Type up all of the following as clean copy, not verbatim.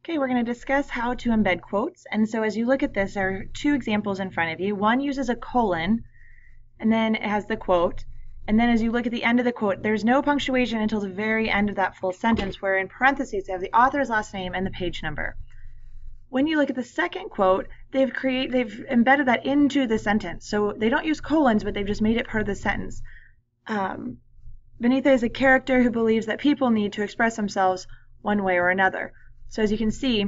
Okay, we're going to discuss how to embed quotes. And so as you look at this, there are two examples in front of you. One uses a colon, and then it has the quote. And then as you look at the end of the quote, there's no punctuation until the very end of that full sentence, where in parentheses they have the author's last name and the page number. When you look at the second quote, they've embedded that into the sentence. So they don't use colons, but they've just made it part of the sentence. Beneath it is a character who believes that people need to express themselves one way or another. So as you can see,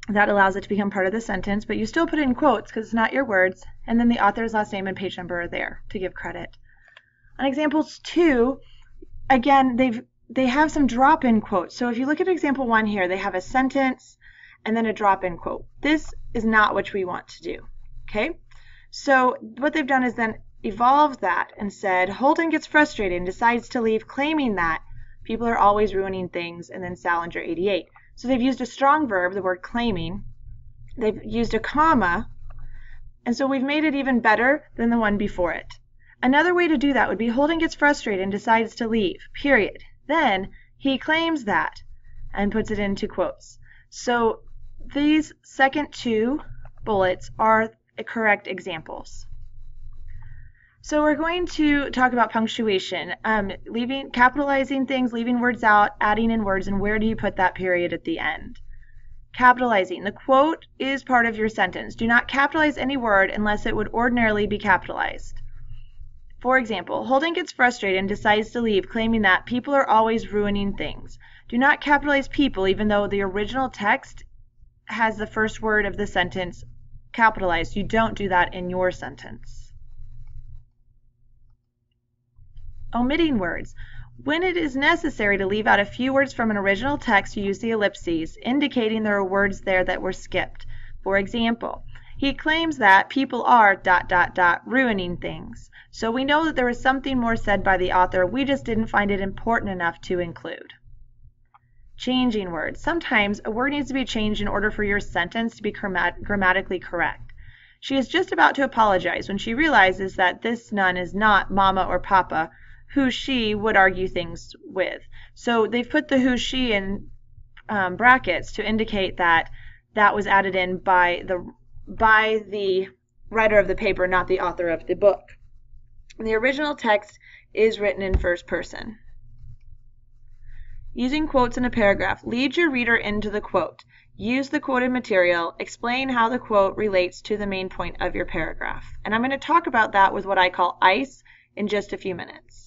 that allows it to become part of the sentence, but you still put it in quotes because it's not your words, and then the author's last name and page number are there to give credit. On examples 2, again, they have some drop-in quotes. So if you look at example 1 here, they have a sentence and then a drop-in quote. This is not what we want to do, okay? So what they've done is then evolved that and said, Holden gets frustrated and decides to leave, claiming that people are always ruining things, and then Salinger 88. So they've used a strong verb, the word claiming. They've used a comma, and so we've made it even better than the one before it. Another way to do that would be Holden gets frustrated and decides to leave, period. Then he claims that and puts it into quotes. So these second two bullets are correct examples. So we're going to talk about punctuation, capitalizing things, leaving words out, adding in words, and where do you put that period at the end. Capitalizing. The quote is part of your sentence. Do not capitalize any word unless it would ordinarily be capitalized. For example, Holden gets frustrated and decides to leave, claiming that people are always ruining things. Do not capitalize people, even though the original text has the first word of the sentence capitalized. You don't do that in your sentence. Omitting words. When it is necessary to leave out a few words from an original text, you use the ellipses, indicating there are words there that were skipped. For example, he claims that people are ... ruining things. So we know that there was something more said by the author. We just didn't find it important enough to include. Changing words. Sometimes a word needs to be changed in order for your sentence to be grammatically correct. She is just about to apologize when she realizes that this nun is not Mama or Papa, who she would argue things with. So they've put the who she in brackets to indicate that that was added in by the writer of the paper, not the author of the book. The original text is written in first person. Using quotes in a paragraph. Lead your reader into the quote. Use the quoted material. Explain how the quote relates to the main point of your paragraph. And I'm going to talk about that with what I call ICE in just a few minutes.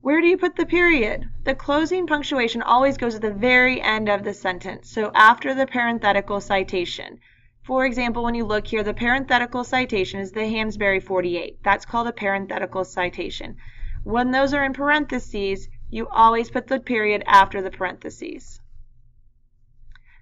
Where do you put the period? The closing punctuation always goes at the very end of the sentence, so after the parenthetical citation. For example, when you look here, the parenthetical citation is the Hansberry 48. That's called a parenthetical citation. When those are in parentheses, you always put the period after the parentheses.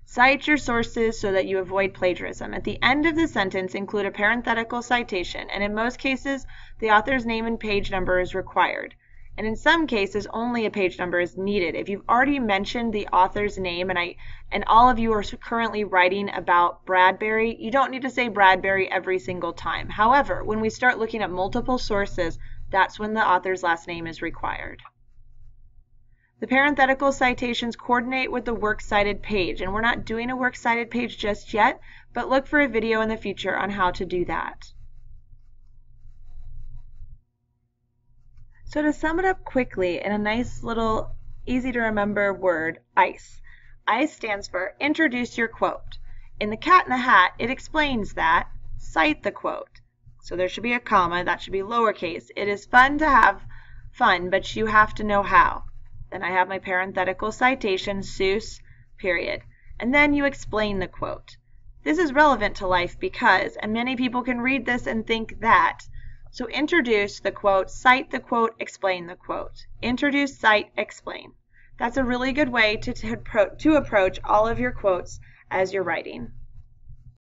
Cite your sources so that you avoid plagiarism. At the end of the sentence, include a parenthetical citation, and in most cases, the author's name and page number is required. And in some cases, only a page number is needed. If you've already mentioned the author's name, and all of you are currently writing about Bradbury, you don't need to say Bradbury every single time. However, when we start looking at multiple sources, that's when the author's last name is required. The parenthetical citations coordinate with the works cited page, and we're not doing a works cited page just yet, but look for a video in the future on how to do that. So to sum it up quickly in a nice little easy to remember word, ICE. ICE stands for introduce your quote. In the Cat in the Hat, it explains that, cite the quote. So there should be a comma, that should be lowercase. It is fun to have fun, but you have to know how. Then I have my parenthetical citation, Seuss, period. And then you explain the quote. This is relevant to life because, and many people can read this and think that, so introduce the quote, cite the quote, explain the quote. Introduce, cite, explain. That's a really good way to approach all of your quotes as you're writing.